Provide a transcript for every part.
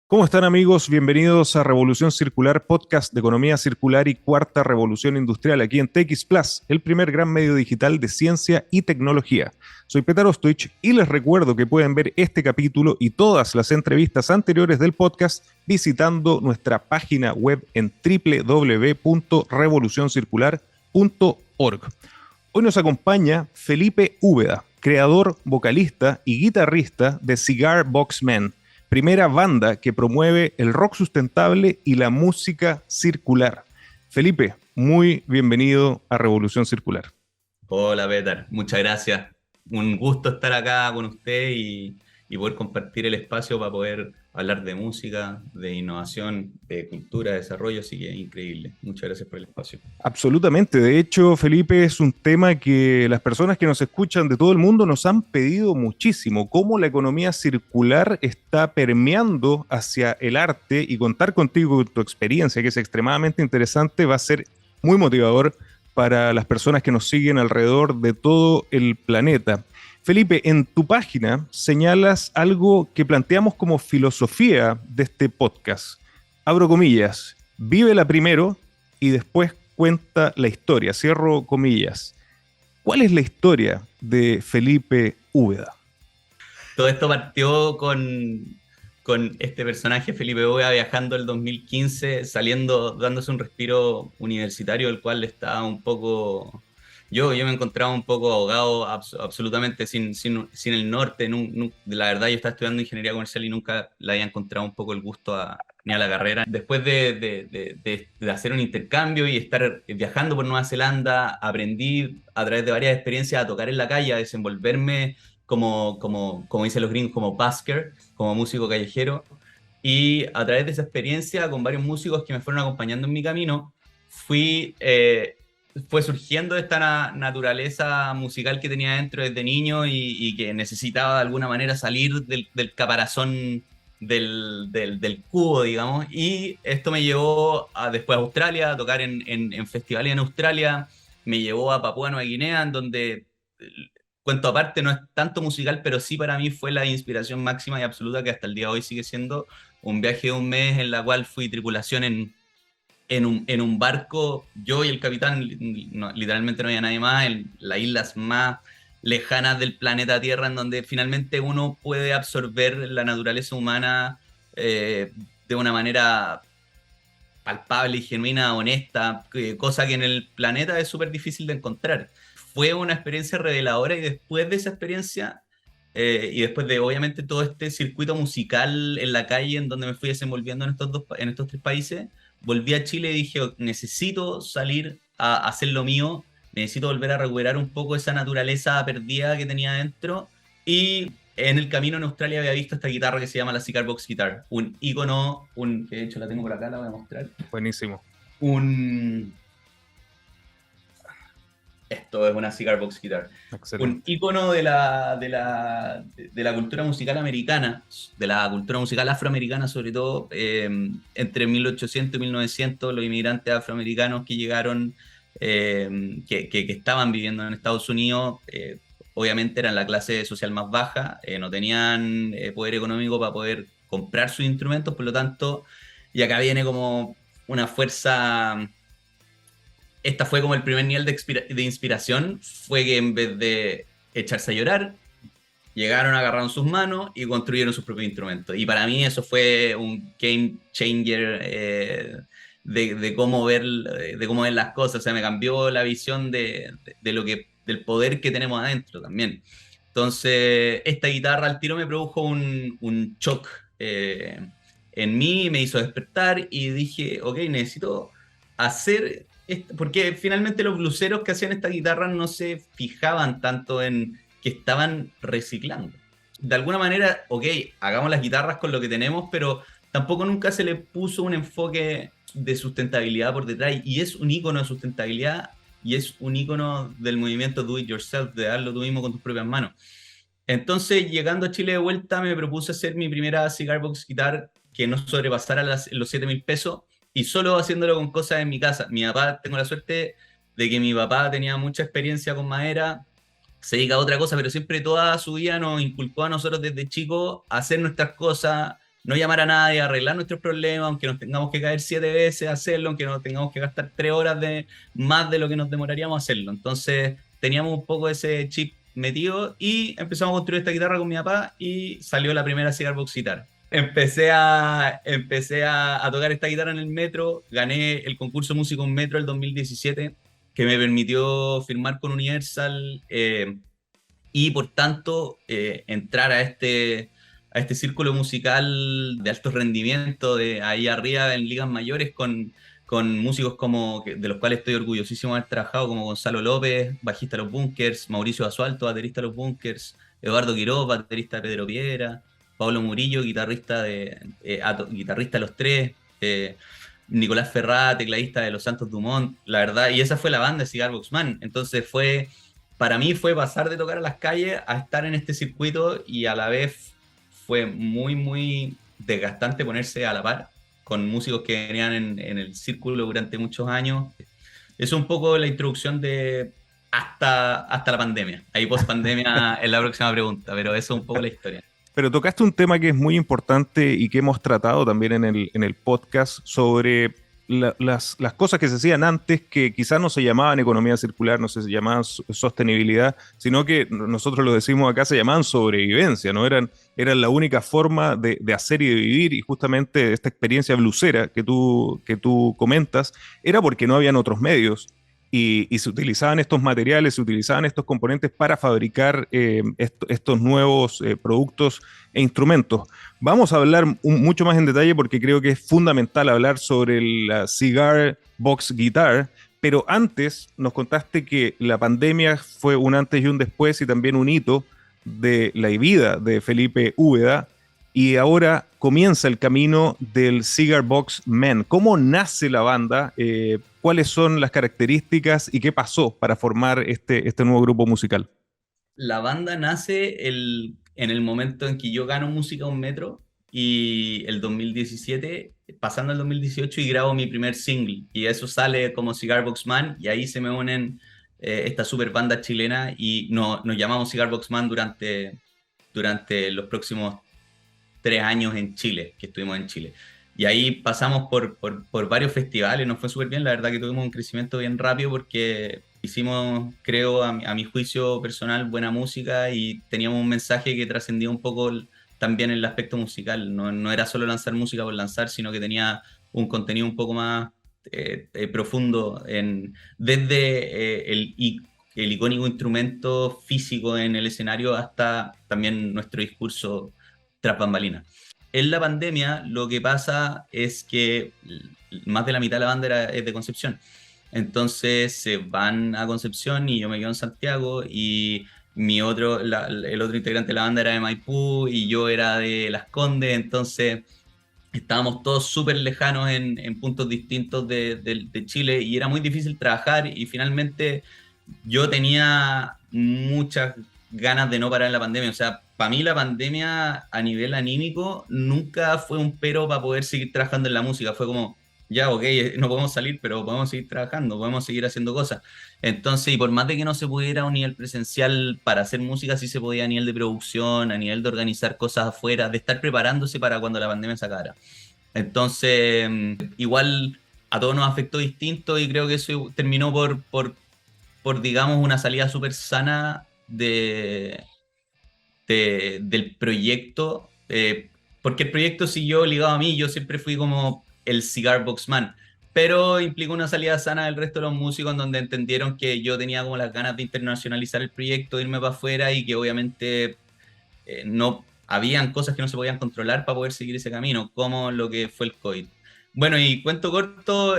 ¿Cómo están amigos? Bienvenidos a Revolución Circular, podcast de economía circular y cuarta revolución industrial aquí en TX Plus, el primer gran medio digital de ciencia y tecnología. Soy Petar Ostoich y les recuerdo que pueden ver este capítulo y todas las entrevistas anteriores del podcast visitando nuestra página web en www.revolucioncircular.org. Hoy nos acompaña Felipe Úbeda, creador, vocalista y guitarrista de Cigar Box Men, primera banda que promueve el rock sustentable y la música circular. Felipe, muy bienvenido a Revolución Circular. Hola, Petar, muchas gracias. Un gusto estar acá con usted y poder compartir el espacio para poder hablar de música, de innovación, de cultura, de desarrollo, así que increíble. Muchas gracias por el espacio. Absolutamente. De hecho, Felipe, es un tema que las personas que nos escuchan de todo el mundo nos han pedido muchísimo, cómo la economía circular está permeando hacia el arte, y contar contigo con tu experiencia, que es extremadamente interesante, va a ser muy motivador para las personas que nos siguen alrededor de todo el planeta. Felipe, en tu página señalas algo que planteamos como filosofía de este podcast. Abro comillas, vívela primero y después cuenta la historia. Cierro comillas. ¿Cuál es la historia de Felipe Úbeda? Todo esto partió con este personaje, Felipe Boga, viajando el 2015, saliendo, dándose un respiro universitario, el cual estaba un poco... yo me encontraba un poco ahogado, absolutamente sin el norte. La verdad, yo estaba estudiando ingeniería comercial y nunca le había encontrado un poco el gusto ni a la carrera. Después de hacer un intercambio y estar viajando por Nueva Zelanda, aprendí a través de varias experiencias a tocar en la calle, a desenvolverme como dicen los gringos, como busker, como músico callejero. Y a través de esa experiencia, con varios músicos que me fueron acompañando en mi camino, fue surgiendo esta naturaleza musical que tenía dentro desde niño y que necesitaba de alguna manera salir del caparazón del cubo, digamos. Y esto me llevó después a Australia, a tocar en festivales en Australia, me llevó a Papúa Nueva Guinea, en donde cuento aparte, no es tanto musical, pero sí para mí fue la inspiración máxima y absoluta que hasta el día de hoy sigue siendo un viaje de un mes en la cual fui tripulación en un barco, yo y el capitán, literalmente no había nadie más, en las islas más lejanas del planeta Tierra, en donde finalmente uno puede absorber la naturaleza humana de una manera palpable y genuina, honesta, cosa que en el planeta es súper difícil de encontrar. Fue una experiencia reveladora y después de esa experiencia y después de obviamente todo este circuito musical en la calle en donde me fui desenvolviendo en estos tres países, volví a Chile y dije, necesito salir a hacer lo mío, necesito volver a recuperar un poco esa naturaleza perdida que tenía dentro y en el camino en Australia había visto esta guitarra que se llama la Cigar Box Guitar, un ícono, que de hecho la tengo por acá, la voy a mostrar. Buenísimo. Un, Esto es una Cigar Box Guitar. Un Excelente. ícono de la cultura musical americana, de la cultura musical afroamericana sobre todo, entre 1800 y 1900, los inmigrantes afroamericanos que llegaron, que estaban viviendo en Estados Unidos, obviamente eran la clase social más baja, no tenían poder económico para poder comprar sus instrumentos, por lo tanto, y acá viene como una fuerza. Esta fue como el primer nivel de inspiración, fue que en vez de echarse a llorar, llegaron, agarraron sus manos y construyeron sus propios instrumentos. Y para mí eso fue un game changer de cómo ver las cosas. O sea, me cambió la visión del poder que tenemos adentro también. Entonces, esta guitarra al tiro me produjo un shock en mí, me hizo despertar y dije, ok, necesito hacer porque finalmente los bluseros que hacían esta guitarra no se fijaban tanto en que estaban reciclando. De alguna manera, ok, hagamos las guitarras con lo que tenemos, pero tampoco nunca se le puso un enfoque de sustentabilidad por detrás y es un icono de sustentabilidad y es un icono del movimiento do it yourself, de darlo tú mismo con tus propias manos. Entonces, llegando a Chile de vuelta, me propuse hacer mi primera Cigar Box Guitar que no sobrepasara los 7.000 pesos y solo haciéndolo con cosas en mi casa. Mi papá, tengo la suerte de que mi papá tenía mucha experiencia con madera, se dedica a otra cosa, pero siempre toda su vida nos inculcó a nosotros desde chicos a hacer nuestras cosas no llamar a nadie, arreglar nuestros problemas, aunque nos tengamos que caer 7 veces, hacerlo, aunque nos tengamos que gastar 3 horas más de lo que nos demoraríamos a hacerlo. Entonces teníamos un poco ese chip metido y empezamos a construir esta guitarra con mi papá y salió la primera Cigar Box Guitar. Empecé a tocar esta guitarra en el metro, gané el concurso Músico en Metro el 2017, que me permitió firmar con Universal, y por tanto entrar a este círculo musical de alto rendimiento, de ahí arriba en ligas mayores con músicos de los cuales estoy orgullosísimo de haber trabajado, como Gonzalo López, bajista de los Bunkers, Mauricio Basualto, baterista de los Bunkers, Eduardo Quiroz, baterista de Pedro Piedra, Pablo Murillo, guitarrista de Los Tres, Nicolás Ferrá, tecladista de Los Santos Dumont, la verdad, y esa fue la banda de Cigar Box Man. Entonces para mí fue pasar de tocar a las calles a estar en este circuito, y a la vez fue muy, muy desgastante ponerse a la par con músicos que venían en el círculo durante muchos años. Es un poco la introducción de hasta la pandemia. Ahí post pandemia es la próxima pregunta, pero eso es un poco la historia. Pero tocaste un tema que es muy importante y que hemos tratado también en el podcast sobre las cosas que se hacían antes, que quizás no se llamaban economía circular, no se llamaban sostenibilidad, sino que nosotros lo decimos acá, se llamaban sobrevivencia, ¿no? Eran la única forma de hacer y de vivir, y justamente esta experiencia blusera que tú comentas era porque no habían otros medios. Y se utilizaban estos materiales, se utilizaban estos componentes para fabricar estos nuevos productos e instrumentos. Vamos a hablar mucho más en detalle porque creo que es fundamental hablar sobre la Cigar Box Guitar, pero antes nos contaste que la pandemia fue un antes y un después y también un hito de la vida de Felipe Úbeda, y ahora comienza el camino del Cigar Box Man. ¿Cómo nace la banda? ¿Cuáles son las características y qué pasó para formar este nuevo grupo musical? La banda nace en el momento en que yo gano Música un Metro, y el 2017, pasando el 2018, y grabo mi primer single. Y eso sale como Cigar Box Man, y ahí se me unen esta super banda chilena, y nos llamamos Cigar Box Man durante los próximos 3 años en Chile, que estuvimos en Chile. Y ahí pasamos por varios festivales, nos fue súper bien, la verdad que tuvimos un crecimiento bien rápido porque hicimos, creo, a mi juicio personal, buena música, y teníamos un mensaje que trascendía un poco también el aspecto musical. No era solo lanzar música por lanzar, sino que tenía un contenido un poco más profundo, desde el icónico instrumento físico en el escenario hasta también nuestro discurso tras bambalinas. En la pandemia lo que pasa es que más de la mitad de la banda es de Concepción. Entonces se van a Concepción y yo me quedo en Santiago, y el otro integrante de la banda era de Maipú y yo era de Las Condes. Entonces estábamos todos súper lejanos en puntos distintos de Chile, y era muy difícil trabajar, y finalmente yo tenía muchas ganas de no parar en la pandemia. O sea, para mí la pandemia a nivel anímico nunca fue un pero para poder seguir trabajando en la música. Fue como, ya, ok, no podemos salir, pero podemos seguir trabajando, podemos seguir haciendo cosas. Entonces, y por más de que no se pudiera a un nivel presencial para hacer música, sí se podía a nivel de producción, a nivel de organizar cosas afuera, de estar preparándose para cuando la pandemia se acabara. Entonces, igual a todos nos afectó distinto, y creo que eso terminó por digamos, una salida súper sana del proyecto, porque el proyecto siguió ligado a mí. Yo siempre fui como el Cigar Box Man, pero implicó una salida sana del resto de los músicos, en donde entendieron que yo tenía como las ganas de internacionalizar el proyecto, de irme para afuera, y que obviamente no habían cosas que no se podían controlar para poder seguir ese camino, como lo que fue el COVID. Bueno, y cuento corto,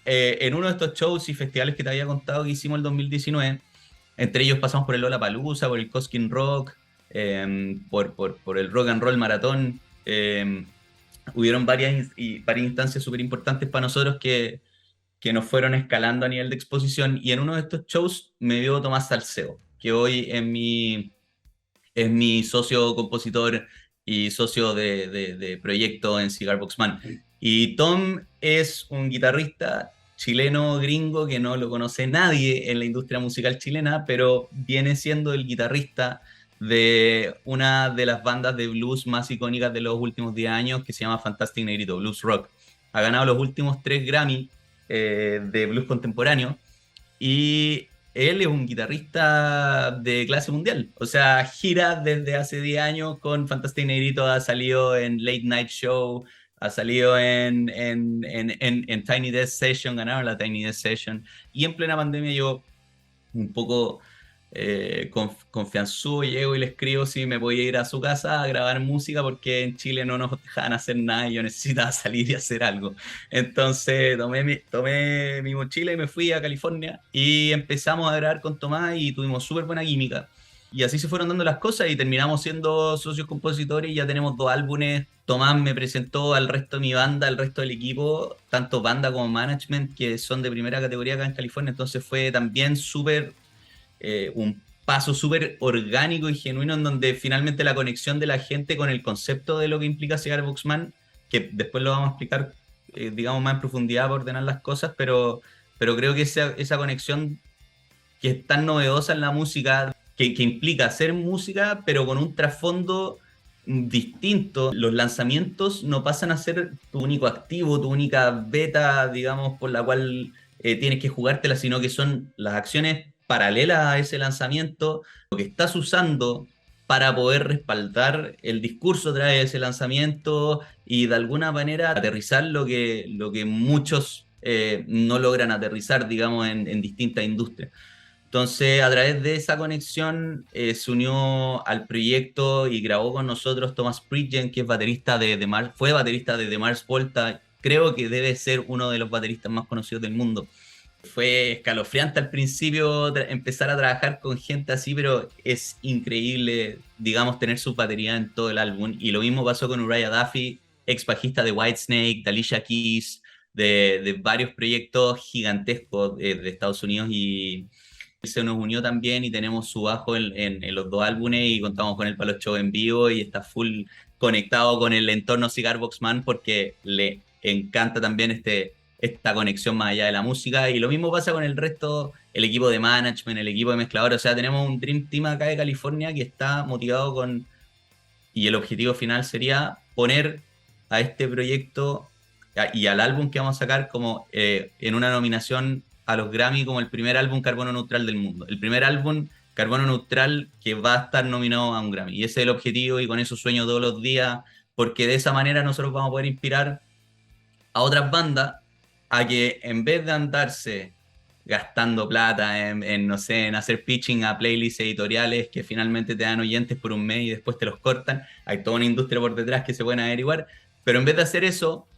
en uno de estos shows y festivales que te había contado que hicimos el 2019, entre ellos pasamos por el Lollapalooza, por el Cosquín Rock, por el Rock and Roll Maratón. Hubieron varias instancias súper importantes para nosotros que nos fueron escalando a nivel de exposición, y en uno de estos shows me vio Tomás Salceo, que hoy es mi socio compositor y socio de proyecto en Cigar Box Man. Y Tom es un guitarrista chileno gringo que no lo conoce nadie en la industria musical chilena, pero viene siendo el guitarrista de una de las bandas de blues más icónicas de los últimos 10 años, que se llama Fantastic Negrito, Blues Rock. Ha ganado los últimos 3 Grammy de blues contemporáneo, y él es un guitarrista de clase mundial. O sea, gira desde hace 10 años con Fantastic Negrito, ha salido en Late Night Show, ha salido en Tiny Desk Session, ganaron la Tiny Desk Session. Y en plena pandemia yo un poco confianzudo llego y le escribo si me podía ir a su casa a grabar música, porque en Chile no nos dejaban hacer nada y yo necesitaba salir y hacer algo. Entonces tomé mi mochila y me fui a California y empezamos a grabar con Tomás y tuvimos súper buena química. Y así se fueron dando las cosas y terminamos siendo socios compositores y ya tenemos 2 álbumes. Tomás me presentó al resto de mi banda, al resto del equipo, tanto banda como management, que son de primera categoría acá en California. Entonces fue también súper un paso súper orgánico y genuino, en donde finalmente la conexión de la gente con el concepto de lo que implica Cigar Boxman, que después lo vamos a explicar, digamos, más en profundidad para ordenar las cosas, pero creo que esa conexión que es tan novedosa en la música, que implica hacer música, pero con un trasfondo distinto. Los lanzamientos no pasan a ser tu único activo, tu única beta, digamos, por la cual tienes que jugártela, sino que son las acciones paralelas a ese lanzamiento, lo que estás usando para poder respaldar el discurso tras ese lanzamiento y de alguna manera aterrizar lo que muchos no logran aterrizar, digamos, en distintas industrias. Entonces, a través de esa conexión, se unió al proyecto y grabó con nosotros Thomas Pridgen, que es baterista fue baterista de The Mars Volta. Creo que debe ser uno de los bateristas más conocidos del mundo. Fue escalofriante al principio empezar a trabajar con gente así, pero es increíble, digamos, tener su batería en todo el álbum. Y lo mismo pasó con Uriah Duffy, ex bajista de Whitesnake, de Alicia Keys, de varios proyectos gigantescos de Estados Unidos, y se nos unió también y tenemos su bajo en los 2 álbumes y contamos con él para los shows en vivo y está full conectado con el entorno Cigar Boxman porque le encanta también esta conexión más allá de la música. Y lo mismo pasa con el resto, el equipo de management, el equipo de mezcladores. O sea, tenemos un Dream Team acá de California que está motivado y el objetivo final sería poner a este proyecto y al álbum que vamos a sacar como en una nominación a los Grammy como el primer álbum carbono neutral del mundo. El primer álbum carbono neutral que va a estar nominado a un Grammy. Y ese es el objetivo y con eso sueño todos los días, porque de esa manera nosotros vamos a poder inspirar a otras bandas a que en vez de andarse gastando plata no sé, en hacer pitching a playlists editoriales que finalmente te dan oyentes por un mes y después te los cortan, hay toda una industria por detrás que se pueden averiguar, pero en vez de hacer eso,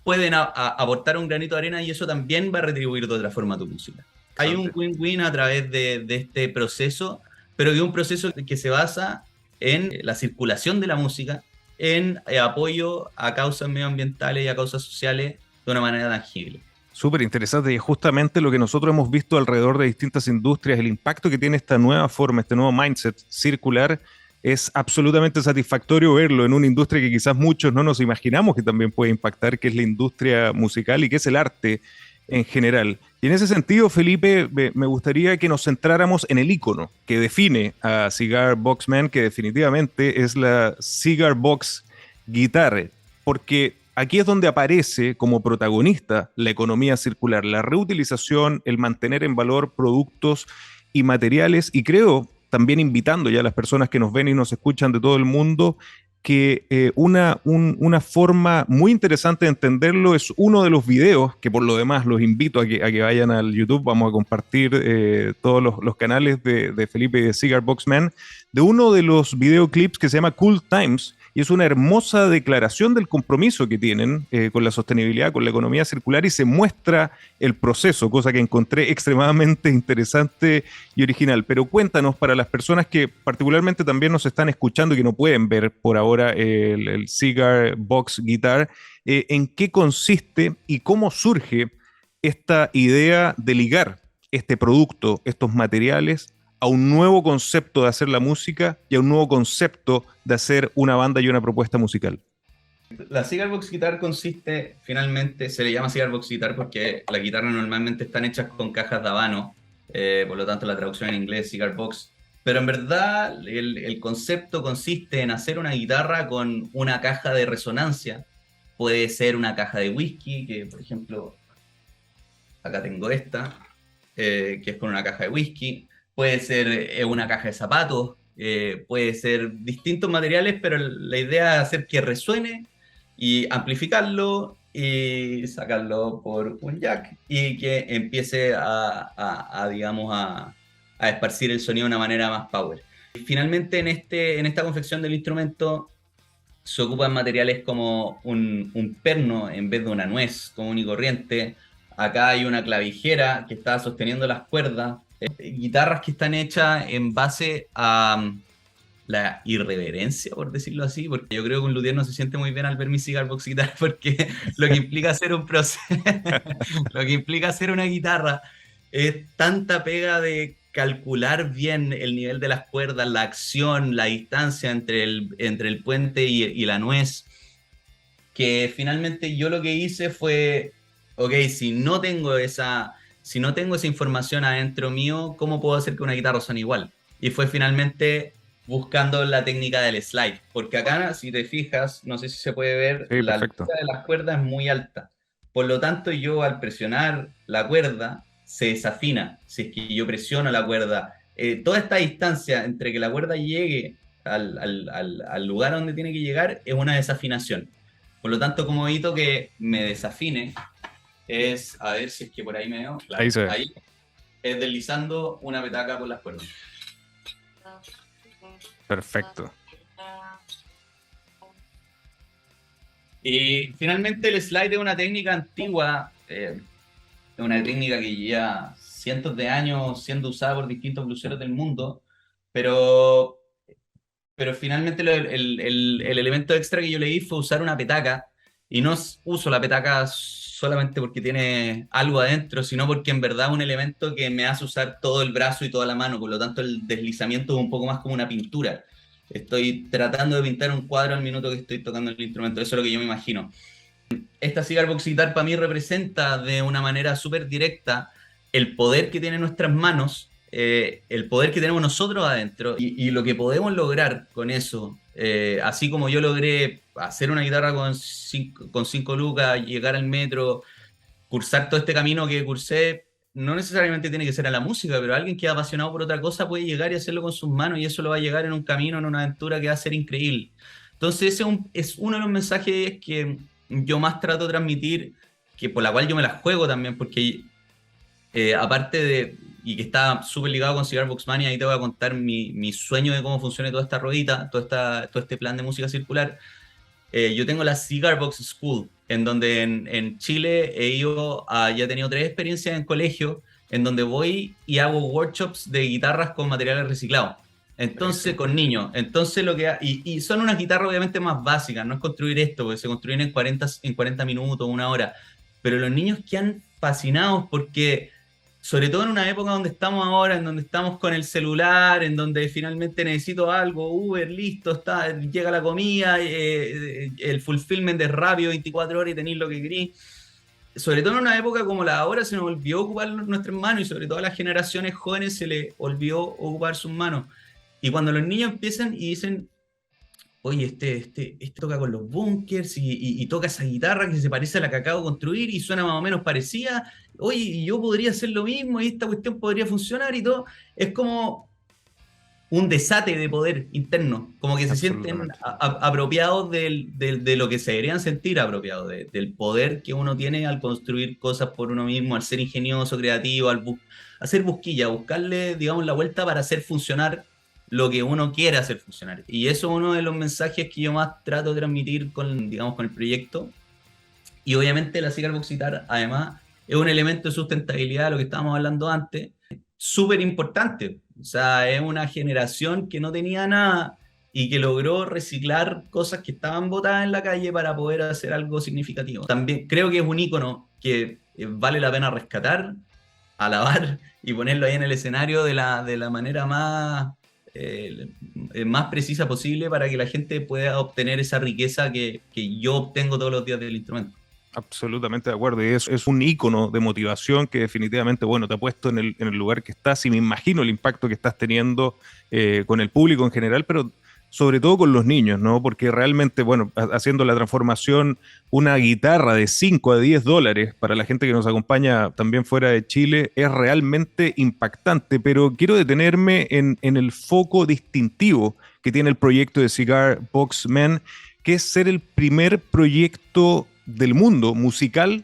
pueden aportar un granito de arena y eso también va a retribuir de otra forma a tu música. Hay un win-win a través de este proceso, pero que es un proceso que se basa en la circulación de la música, en apoyo a causas medioambientales y a causas sociales de una manera tangible. Súper interesante, y es justamente lo que nosotros hemos visto alrededor de distintas industrias, el impacto que tiene esta nueva forma, este nuevo mindset circular. Es absolutamente satisfactorio verlo en una industria que quizás muchos no nos imaginamos que también puede impactar, que es la industria musical y que es el arte en general. Y en ese sentido, Felipe, me gustaría que nos centráramos en el icono que define a Cigar Boxman, que definitivamente es la Cigar Box Guitar, porque aquí es donde aparece como protagonista la economía circular, la reutilización, el mantener en valor productos y materiales, y creo, también invitando ya a las personas que nos ven y nos escuchan de todo el mundo, que una forma muy interesante de entenderlo es uno de los videos, que por lo demás los invito a que vayan al YouTube, vamos a compartir todos los canales de Felipe y de Cigar Boxman, de uno de los videoclips que se llama Cool Times, y es una hermosa declaración del compromiso que tienen con la sostenibilidad, con la economía circular, y se muestra el proceso, cosa que encontré extremadamente interesante y original. Pero cuéntanos, para las personas que particularmente también nos están escuchando y que no pueden ver por ahora el Cigar Box Guitar, ¿en qué consiste y cómo surge esta idea de ligar este producto, estos materiales, a un nuevo concepto de hacer la música y a un nuevo concepto de hacer una banda y una propuesta musical? La Cigar Box Guitar consiste, finalmente, se le llama Cigar Box Guitar porque las guitarras normalmente están hechas con cajas de habano, por lo tanto la traducción en inglés es Cigar Box, Pero en verdad el concepto consiste en hacer una guitarra con una caja de resonancia. Puede ser una caja de whisky, que por ejemplo, acá tengo esta, que es con una caja de whisky. Puede ser una caja de zapatos, puede ser distintos materiales, pero la idea es hacer que resuene y amplificarlo y sacarlo por un jack y que empiece digamos, a esparcir el sonido de una manera más power. Y finalmente, en esta confección del instrumento se ocupan materiales como un perno en vez de una nuez común y corriente. Acá hay una clavijera que está sosteniendo las cuerdas. Guitarras que están hechas en base a la irreverencia, por decirlo así, porque yo creo que un luthier no se siente muy bien al ver mi cigar box guitar, porque lo que implica hacer un proceso, lo que implica hacer una guitarra es tanta pega de calcular bien el nivel de las cuerdas, la acción, la distancia entre el puente y la nuez, que finalmente yo lo que hice fue, ok, si no tengo esa información adentro mío, ¿cómo puedo hacer que una guitarra suene igual? Y fue finalmente buscando la técnica del slide, porque acá, si te fijas, no sé si se puede ver, Sí, la perfecto. altura de las cuerdas es muy alta. Por lo tanto, yo al presionar la cuerda, se desafina. Si es que yo presiono la cuerda, toda esta distancia entre que la cuerda llegue al lugar donde tiene que llegar es una desafinación. Por lo tanto, como evito que me desafine, es, a ver si es que por ahí me veo, Ahí claro, se ve. ahí es deslizando una petaca por las cuerdas. Perfecto. Y finalmente el slide es una técnica antigua, es una técnica que lleva cientos de años siendo usada por distintos bluseros del mundo, pero, pero finalmente el elemento extra que yo le di fue usar una petaca, y no uso la petaca solamente porque tiene algo adentro, sino porque en verdad es un elemento que me hace usar todo el brazo y toda la mano, por lo tanto el deslizamiento es un poco más como una pintura. Estoy tratando de pintar un cuadro al minuto que estoy tocando el instrumento, eso es lo que yo me imagino. Esta cigar box guitar para mí representa de una manera súper directa el poder que tienen nuestras manos, el poder que tenemos nosotros adentro y lo que podemos lograr con eso. Así como yo logré hacer una guitarra con 5 lucas, llegar al metro, cursar todo este camino que cursé, no necesariamente tiene que ser a la música, pero alguien que es apasionado por otra cosa puede llegar y hacerlo con sus manos y eso lo va a llegar en un camino, en una aventura que va a ser increíble. Entonces ese es uno de los mensajes que yo más trato de transmitir, que por la cual yo me la juego también, porque aparte de, y que está súper ligado con Cigar Box Mania, ahí te voy a contar mi sueño de cómo funciona toda esta ruedita, todo este plan de música circular. Yo tengo la Cigar Box School, en donde en Chile ya he tenido 3 experiencias en colegio, en donde voy y hago workshops de guitarras con materiales reciclados. Entonces, Buenísimo. con niños. Entonces, y son unas guitarras obviamente más básicas, no es construir esto, porque se construyen en 40 minutos, una hora. Pero los niños quedan fascinados porque sobre todo en una época donde estamos ahora, en donde estamos con el celular, en donde finalmente necesito algo, Uber, listo, llega la comida, el fulfillment es rápido, 24 horas y tenéis lo que queréis. Sobre todo en una época como la de ahora se nos olvidó ocupar nuestras manos y sobre todo a las generaciones jóvenes se les olvidó ocupar sus manos. Y cuando los niños empiezan y dicen, oye, este toca con los bunkers y toca esa guitarra que se parece a la que acabo de construir y suena más o menos parecida. Oye, y yo podría hacer lo mismo y esta cuestión podría funcionar y todo. Es como un desate de poder interno, como que se sienten Absolutamente. apropiados de lo que se deberían sentir apropiados, del poder que uno tiene al construir cosas por uno mismo, al ser ingenioso, creativo, hacer busquilla, buscarle, digamos, la vuelta para hacer funcionar lo que uno quiere hacer funcionar. Y eso es uno de los mensajes que yo más trato de transmitir con, digamos, con el proyecto. Y obviamente la Cigar Box Guitar, además, es un elemento de sustentabilidad de lo que estábamos hablando antes, súper importante. O sea, es una generación que no tenía nada y que logró reciclar cosas que estaban botadas en la calle para poder hacer algo significativo. También creo que es un icono que vale la pena rescatar, alabar y ponerlo ahí en el escenario de la manera eh, más precisa posible para que la gente pueda obtener esa riqueza que yo obtengo todos los días del instrumento. Absolutamente de acuerdo, y es un ícono de motivación que definitivamente, bueno, te ha puesto en el lugar que estás y me imagino el impacto que estás teniendo con el público en general, pero sobre todo con los niños, ¿no? Porque realmente, bueno, haciendo la transformación, una guitarra de 5 a 10 dólares para la gente que nos acompaña también fuera de Chile es realmente impactante, pero quiero detenerme en el foco distintivo que tiene el proyecto de Cigar Box Man, que es ser el primer proyecto del mundo musical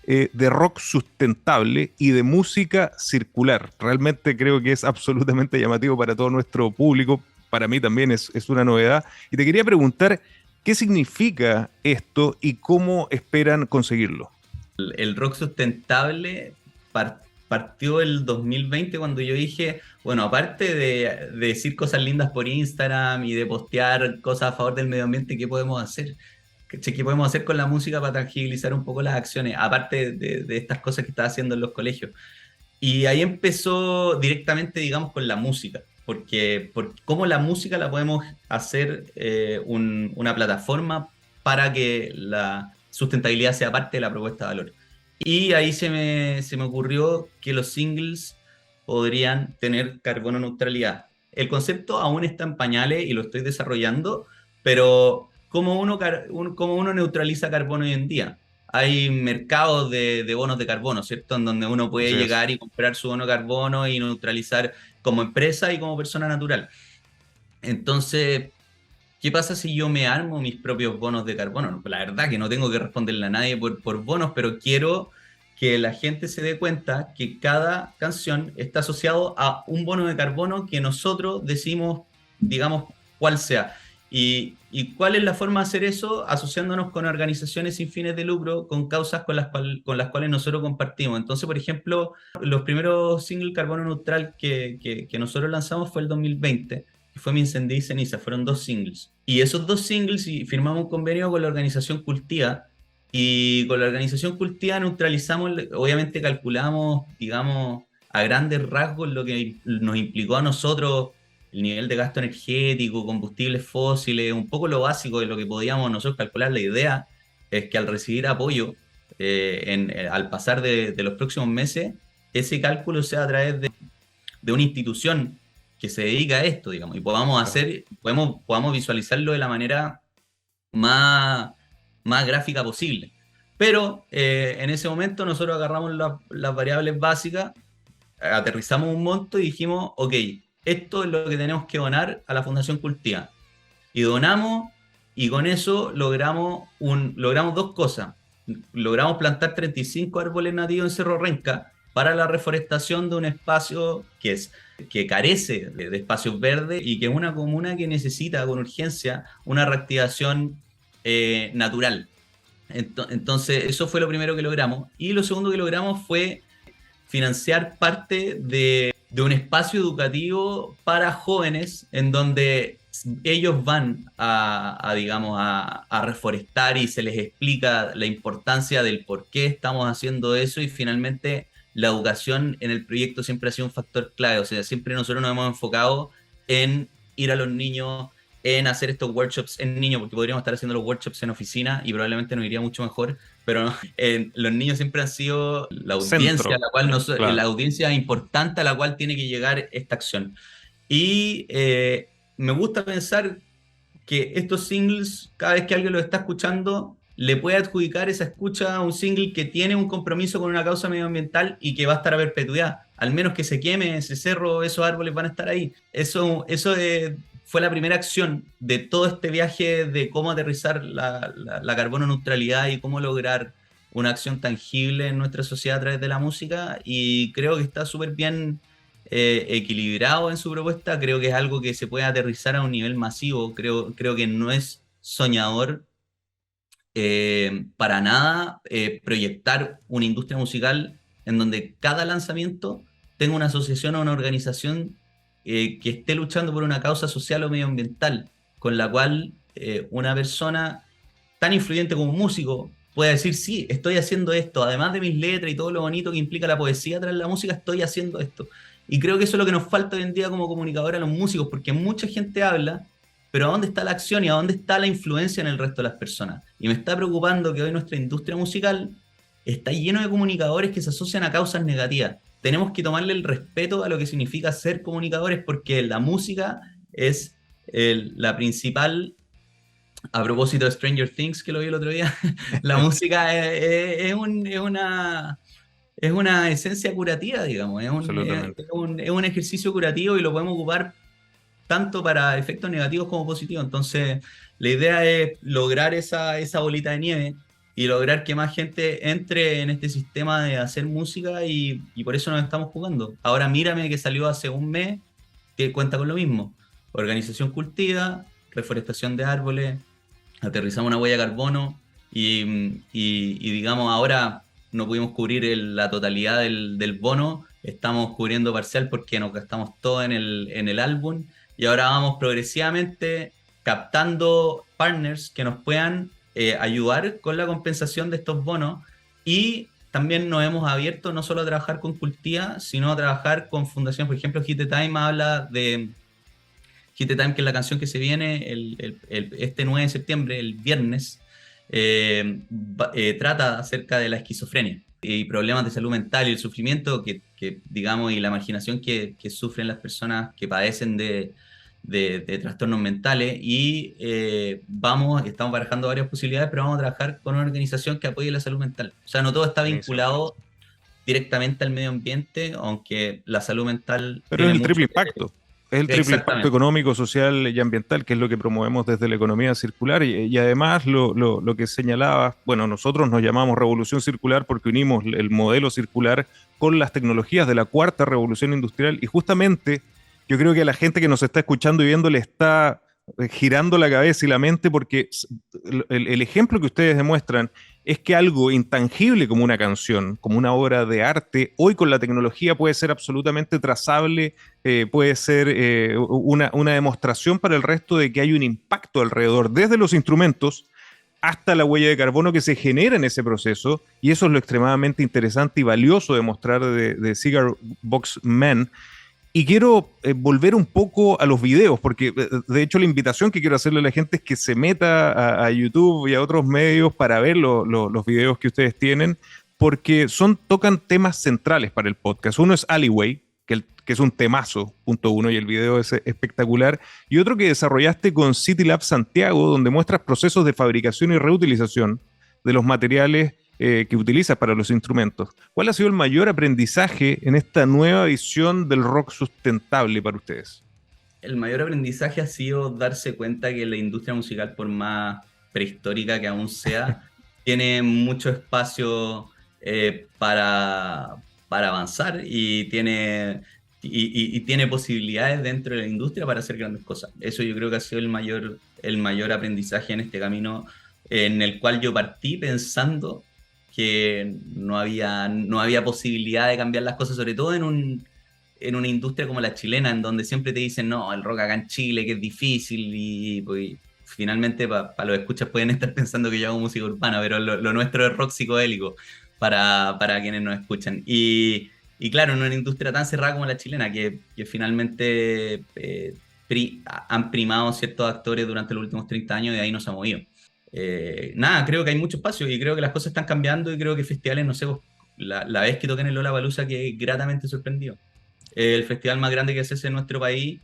de rock sustentable y de música circular. Realmente creo que es absolutamente llamativo para todo nuestro público. Para mí también es una novedad. Y te quería preguntar, ¿qué significa esto y cómo esperan conseguirlo? El rock sustentable partió el 2020 cuando yo dije, bueno, aparte de decir cosas lindas por Instagram y de postear cosas a favor del medio ambiente, ¿qué podemos hacer? ¿Qué podemos hacer con la música para tangibilizar un poco las acciones? Aparte de estas cosas que está haciendo en los colegios. Y ahí empezó directamente, digamos, con la música, porque cómo la música la podemos hacer una plataforma para que la sustentabilidad sea parte de la propuesta de valor. Y ahí se me ocurrió que los singles podrían tener carbono neutralidad. El concepto aún está en pañales y lo estoy desarrollando, pero cómo uno neutraliza carbono hoy en día? Hay mercados de bonos de carbono, ¿cierto? En donde uno puede Así es. llegar y comprar su bono de carbono y neutralizar como empresa y como persona natural. Entonces, ¿qué pasa si yo me armo mis propios bonos de carbono? La verdad que no tengo que responderle a nadie por bonos, pero quiero que la gente se dé cuenta que cada canción está asociado a un bono de carbono que nosotros decimos, digamos, cuál sea. ¿Y cuál es la forma de hacer eso? Asociándonos con organizaciones sin fines de lucro, con causas con las cuales nosotros compartimos. Entonces, por ejemplo, los primeros single carbono neutral que nosotros lanzamos fue el 2020, que fue Mi Incendio y Ceniza, fueron 2 singles. Y esos 2 singles, y firmamos un convenio con la organización Cultiva, y con la organización Cultiva neutralizamos, obviamente calculamos, digamos, a grandes rasgos lo que nos implicó a nosotros el nivel de gasto energético, combustibles fósiles, un poco lo básico de lo que podíamos nosotros calcular. La idea es que al recibir apoyo, al pasar de los próximos meses, ese cálculo sea a través de una institución que se dedica a esto, digamos, y podamos visualizarlo de la manera más, más gráfica posible. Pero en ese momento nosotros agarramos las variables básicas, aterrizamos un monto y dijimos, ok, esto es lo que tenemos que donar a la Fundación Cultiva. Y donamos, y con eso logramos 2 cosas. Logramos plantar 35 árboles nativos en Cerro Renca para la reforestación de un espacio que carece de espacios verdes y que es una comuna que necesita con urgencia una reactivación natural. Entonces, eso fue lo primero que logramos. Y lo segundo que logramos fue financiar parte de un espacio educativo para jóvenes en donde ellos van digamos, a reforestar y se les explica la importancia del por qué estamos haciendo eso y finalmente la educación en el proyecto siempre ha sido un factor clave. O sea, siempre nosotros nos hemos enfocado en ir a los niños, en hacer estos workshops en niños, porque podríamos estar haciendo los workshops en oficina y probablemente nos iría mucho mejor, pero no, los niños siempre han sido la audiencia, Centro, la cual la claro. audiencia importante a la cual tiene que llegar esta acción. Y me gusta pensar que estos singles, cada vez que alguien los está escuchando, le puede adjudicar esa escucha a un single que tiene un compromiso con una causa medioambiental y que va a estar a perpetuidad. Al menos que se queme ese cerro, esos árboles van a estar ahí. Eso fue la primera acción de todo este viaje de cómo aterrizar la carbono neutralidad y cómo lograr una acción tangible en nuestra sociedad a través de la música. Y creo que está súper bien equilibrado en su propuesta. Creo que es algo que se puede aterrizar a un nivel masivo. Creo que no es soñador para nada proyectar una industria musical en donde cada lanzamiento tenga una asociación o una organización que esté luchando por una causa social o medioambiental, con la cual una persona tan influyente como un músico pueda decir, sí, estoy haciendo esto, además de mis letras y todo lo bonito que implica la poesía tras la música, estoy haciendo esto. Y creo que eso es lo que nos falta hoy en día como comunicadores a los músicos, porque mucha gente habla, pero ¿a dónde está la acción y a dónde está la influencia en el resto de las personas? Y me está preocupando que hoy nuestra industria musical está lleno de comunicadores que se asocian a causas negativas. Tenemos que tomarle el respeto a lo que significa ser comunicadores, porque la música es la principal, a propósito de Stranger Things, que lo vi el otro día, la música es una esencia curativa, digamos, Absolutamente. es un ejercicio curativo y lo podemos ocupar tanto para efectos negativos como positivos. Entonces, la idea es lograr esa bolita de nieve y lograr que más gente entre en este sistema de hacer música y por eso nos estamos jugando. Ahora Mírame, que salió hace un mes, que cuenta con lo mismo. Organización cultiva, reforestación de árboles, aterrizamos una huella de carbono y digamos, ahora no pudimos cubrir la totalidad del bono, estamos cubriendo parcial porque nos gastamos todo en el álbum y ahora vamos progresivamente captando partners que nos puedan ayudar con la compensación de estos bonos y también nos hemos abierto no solo a trabajar con Cultiva, sino a trabajar con fundaciones. Por ejemplo, Hit the Time habla de Hit the Time, que es la canción que se viene este 9 de septiembre, el viernes, trata acerca de la esquizofrenia y problemas de salud mental y el sufrimiento digamos, y la marginación que sufren las personas que padecen de trastornos mentales y estamos barajando varias posibilidades, pero vamos a trabajar con una organización que apoye la salud mental. O sea, no todo está Buenísimo. vinculado directamente al medio ambiente, aunque la salud mental Pero es tiene el mucho triple que ver. impacto. Es el triple impacto Exactamente. económico, social y ambiental, que es lo que promovemos desde la economía circular. Y además lo que señalaba, bueno, nosotros nos llamamos revolución circular porque unimos el modelo circular con las tecnologías de la cuarta revolución industrial. Y justamente yo creo que a la gente que nos está escuchando y viendo le está girando la cabeza y la mente porque el ejemplo que ustedes demuestran es que algo intangible como una canción, como una obra de arte, hoy con la tecnología puede ser absolutamente trazable, puede ser una demostración para el resto de que hay un impacto alrededor, desde los instrumentos hasta la huella de carbono que se genera en ese proceso, y eso es lo extremadamente interesante y valioso de mostrar de Cigar Box Man. Y quiero volver un poco a los videos, porque de hecho la invitación que quiero hacerle a la gente es que se meta a YouTube y a otros medios para ver los videos que ustedes tienen, porque tocan temas centrales para el podcast. Uno es Alleyway, que es un temazo, punto uno, y el video es espectacular. Y otro que desarrollaste con City Lab Santiago, donde muestras procesos de fabricación y reutilización de los materiales que utilizas para los instrumentos. ¿Cuál ha sido el mayor aprendizaje en esta nueva visión del rock sustentable para ustedes? El mayor aprendizaje ha sido darse cuenta que la industria musical, por más prehistórica que aún sea, tiene mucho espacio para avanzar y y tiene posibilidades dentro de la industria para hacer grandes cosas. Eso yo creo que ha sido el mayor aprendizaje en este camino, en el cual yo partí pensando que no había posibilidad de cambiar las cosas, sobre todo en una industria como la chilena, en donde siempre te dicen, no, el rock acá en Chile, que es difícil, y pues, finalmente para los escuchas pueden estar pensando que yo hago música urbana, pero lo nuestro es rock psicodélico para quienes nos escuchan. Y claro, en una industria tan cerrada como la chilena, que finalmente han primado ciertos actores durante los últimos 30 años y de ahí no se ha movido. Nada, creo que hay mucho espacio y creo que las cosas están cambiando y creo que festivales, no sé, la vez que toqué en el Lollapalooza quedé gratamente sorprendido. El festival más grande que se hace en nuestro país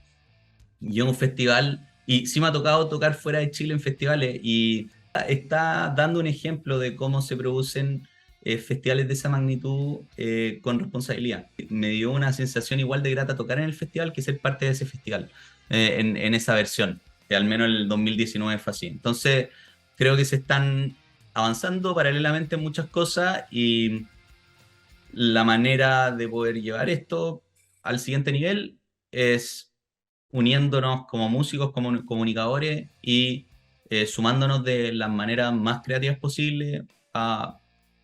y es un festival, y sí me ha tocado tocar fuera de Chile en festivales y está dando un ejemplo de cómo se producen festivales de esa magnitud con responsabilidad. Me dio una sensación igual de grata tocar en el festival que ser parte de ese festival, en esa versión, que al menos el 2019 fue así. Entonces, creo que se están avanzando paralelamente en muchas cosas y la manera de poder llevar esto al siguiente nivel es uniéndonos como músicos, como comunicadores y sumándonos de las maneras más creativas posibles a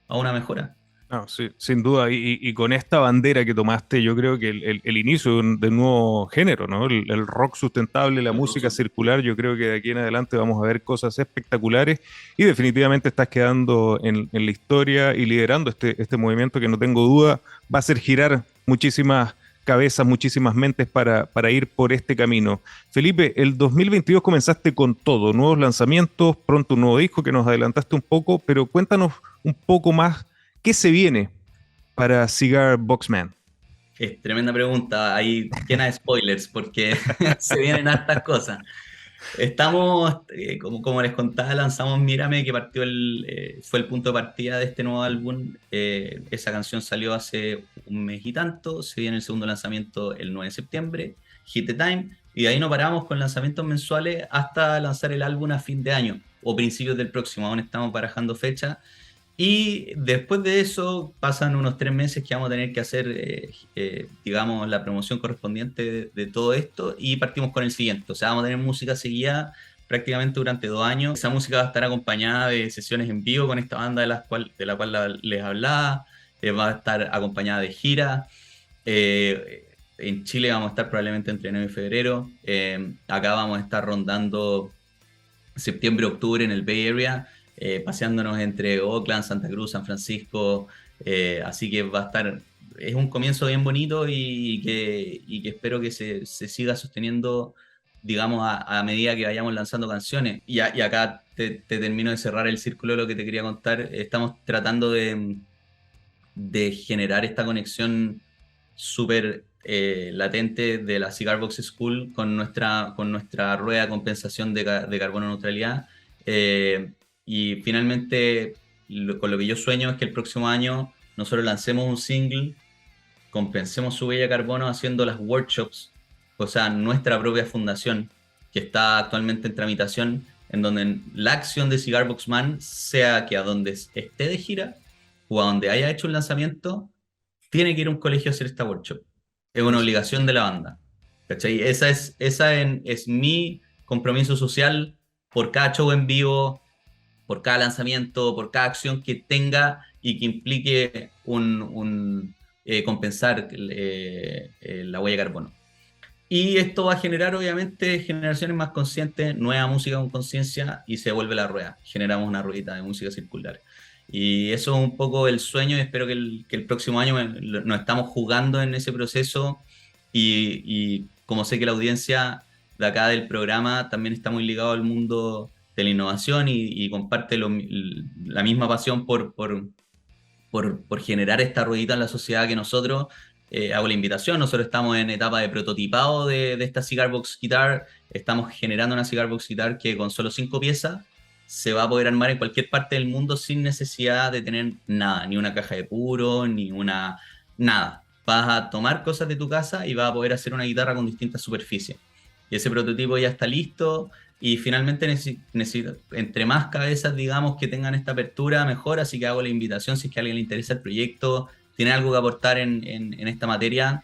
una mejora. No, sí, sin duda, y con esta bandera que tomaste, yo creo que el inicio de un nuevo género, ¿no? El rock sustentable, la música circular, yo creo que de aquí en adelante vamos a ver cosas espectaculares y definitivamente estás quedando en la historia y liderando este movimiento que no tengo duda va a hacer girar muchísimas cabezas, muchísimas mentes para ir por este camino. Felipe, el 2022 comenzaste con todo, nuevos lanzamientos, pronto un nuevo disco que nos adelantaste un poco, pero cuéntanos un poco más, ¿qué se viene para Cigar Box Man? Es tremenda pregunta, ahí llena de spoilers porque se vienen hartas cosas. Estamos, como les contaba, lanzamos Mírame, que fue el punto de partida de este nuevo álbum. Esa canción salió hace un mes y tanto. Se viene el segundo lanzamiento el 9 de septiembre, Hit the Time. Y de ahí no paramos con lanzamientos mensuales hasta lanzar el álbum a fin de año o principios del próximo. Aún estamos barajando fecha. Y después de eso pasan unos 3 meses que vamos a tener que hacer, digamos, la promoción correspondiente de todo esto y partimos con el siguiente. O sea, vamos a tener música seguida prácticamente durante 2 años. Esa música va a estar acompañada de sesiones en vivo con esta banda de la cual les hablaba. Va a estar acompañada de gira. En Chile vamos a estar probablemente entre enero y febrero. Acá vamos a estar rondando septiembre-octubre en el Bay Area, paseándonos entre Oakland, Santa Cruz, San Francisco, así que es un comienzo bien bonito y que espero que se siga sosteniendo, digamos, a medida que vayamos lanzando canciones. Y acá te termino de cerrar el círculo de lo que te quería contar. Estamos tratando de generar esta conexión súper latente de la Cigar Box School con nuestra rueda de compensación de carbono neutralidad. Y finalmente, con lo que yo sueño es que el próximo año nosotros lancemos un single, compensemos su huella de carbono haciendo las workshops, o sea, nuestra propia fundación, que está actualmente en tramitación, en donde la acción de Cigar Box Man sea que a donde esté de gira o a donde haya hecho un lanzamiento, tiene que ir a un colegio a hacer esta workshop. Es una obligación de la banda. ¿Cachai? Esa es mi compromiso social por cada show en vivo, por cada lanzamiento, por cada acción que tenga y que implique compensar la huella de carbono. Y esto va a generar, obviamente, generaciones más conscientes, nueva música con conciencia y se vuelve la rueda. Generamos una ruedita de música circular. Y eso es un poco el sueño y espero que el próximo año nos estamos jugando en ese proceso y como sé que la audiencia de acá del programa también está muy ligado al mundo de la innovación y comparte la misma pasión por generar esta ruedita en la sociedad que nosotros, hago la invitación. Nosotros estamos en etapa de prototipado de esta Cigar Box Guitar. Estamos generando una Cigar Box Guitar que con solo 5 piezas se va a poder armar en cualquier parte del mundo sin necesidad de tener nada, ni una caja de puro, nada. Vas a tomar cosas de tu casa y vas a poder hacer una guitarra con distintas superficies. Y ese prototipo ya está listo y finalmente necesito, entre más cabezas, digamos, que tengan esta apertura, mejor. Así que hago la invitación, si es que a alguien le interesa el proyecto, tiene algo que aportar en esta materia.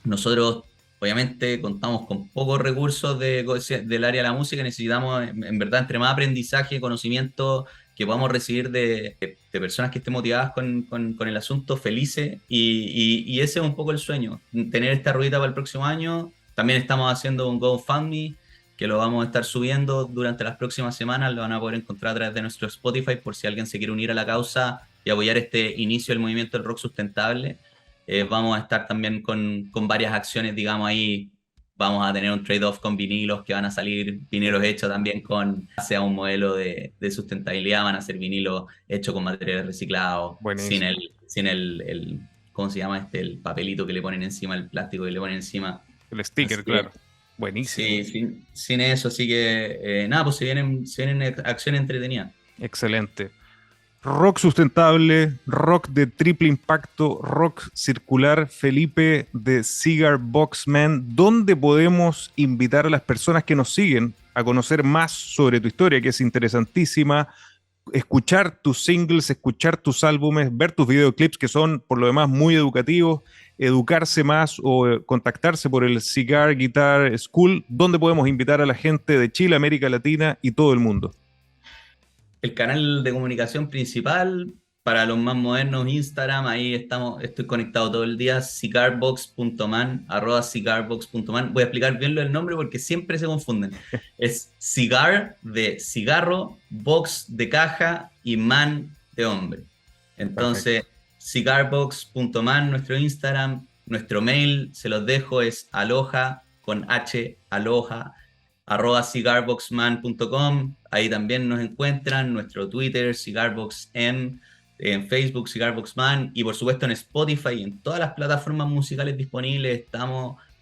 Nosotros, obviamente, contamos con pocos recursos del área de la música. Necesitamos, en verdad, entre más aprendizaje, conocimiento que podamos recibir de personas que estén motivadas con el asunto, felices. Y ese es un poco el sueño, tener esta ruedita para el próximo año. También estamos haciendo un GoFundMe que lo vamos a estar subiendo durante las próximas semanas. Lo van a poder encontrar a través de nuestro Spotify por si alguien se quiere unir a la causa y apoyar este inicio del movimiento del rock sustentable. Vamos a estar también con varias acciones, digamos, ahí vamos a tener un trade-off con vinilos que van a salir, vinilos hechos también sea un modelo de sustentabilidad, van a ser vinilos hechos con materiales reciclados, sin Buenísimo. el ¿cómo se llama? El papelito que le ponen encima, el plástico que le ponen encima. El Así sticker, que, claro. Buenísimo. sí, sin eso, así que nada, pues se vienen acciones entretenidas. Excelente. Rock sustentable, rock de triple impacto, rock circular. Felipe de Cigar Box Man, ¿dónde podemos invitar a las personas que nos siguen a conocer más sobre tu historia, que es interesantísima? Escuchar tus singles, escuchar tus álbumes, ver tus videoclips que son por lo demás muy educativos, educarse más o contactarse por el Cigar Guitar School. ¿Dónde podemos invitar a la gente de Chile, América Latina y todo el mundo? El canal de comunicación principal para los más modernos, Instagram, ahí estoy conectado todo el día, cigarbox.man, @cigarbox.man. Voy a explicar bien lo del nombre porque siempre se confunden. Es cigar de cigarro, box de caja y man de hombre. Perfecto. Entonces, cigarbox.man, nuestro Instagram, Nuestro mail, se los dejo, es aloha, con H, aloha, @cigarboxman.com. Ahí también nos encuentran. Nuestro Twitter, cigarboxm, en Facebook, cigarboxman, y por supuesto en Spotify y en todas las plataformas musicales disponibles.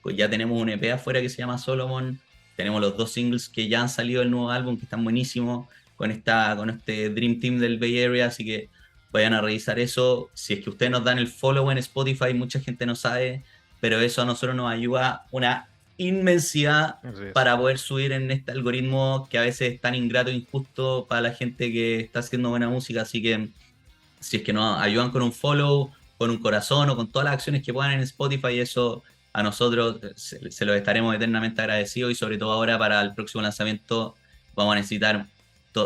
Pues ya tenemos un EP afuera que se llama Solomon. Tenemos los 2 singles que ya han salido del nuevo álbum, que están buenísimos, con este Dream Team del Bay Area, así que vayan a revisar eso. Si es que ustedes nos dan el follow en Spotify, mucha gente no sabe, pero eso a nosotros nos ayuda una inmensidad para poder subir en este algoritmo que a veces es tan ingrato e injusto para la gente que está haciendo buena música. Así que si es que nos ayudan con un follow, con un corazón o con todas las acciones que puedan en Spotify, eso a nosotros se lo estaremos eternamente agradecidos, y sobre todo ahora para el próximo lanzamiento vamos a necesitar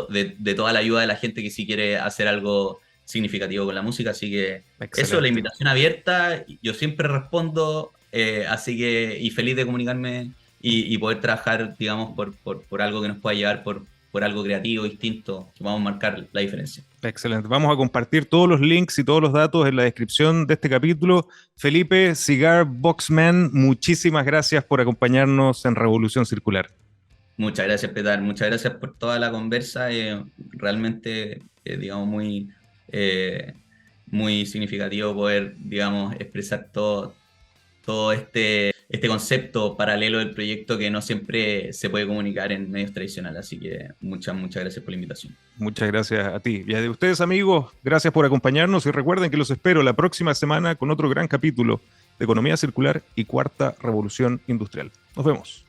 de toda la ayuda de la gente que sí quiere hacer algo significativo con la música. Así que eso, la invitación abierta, yo siempre respondo, así que, y feliz de comunicarme y poder trabajar, digamos, por algo que nos pueda llevar por algo creativo, distinto, que vamos a marcar la diferencia. Excelente. Vamos a compartir todos los links y todos los datos en la descripción de este capítulo. Felipe Cigar Boxman, muchísimas gracias por acompañarnos en Revolución Circular. Muchas gracias, Petar. Muchas gracias por toda la conversa. Realmente, digamos, muy significativo poder, digamos, expresar todo este concepto paralelo del proyecto que no siempre se puede comunicar en medios tradicionales. Así que muchas gracias por la invitación. Muchas gracias a ti. Y a ustedes, amigos, gracias por acompañarnos, y recuerden que los espero la próxima semana con otro gran capítulo de Economía Circular y Cuarta Revolución Industrial. Nos vemos.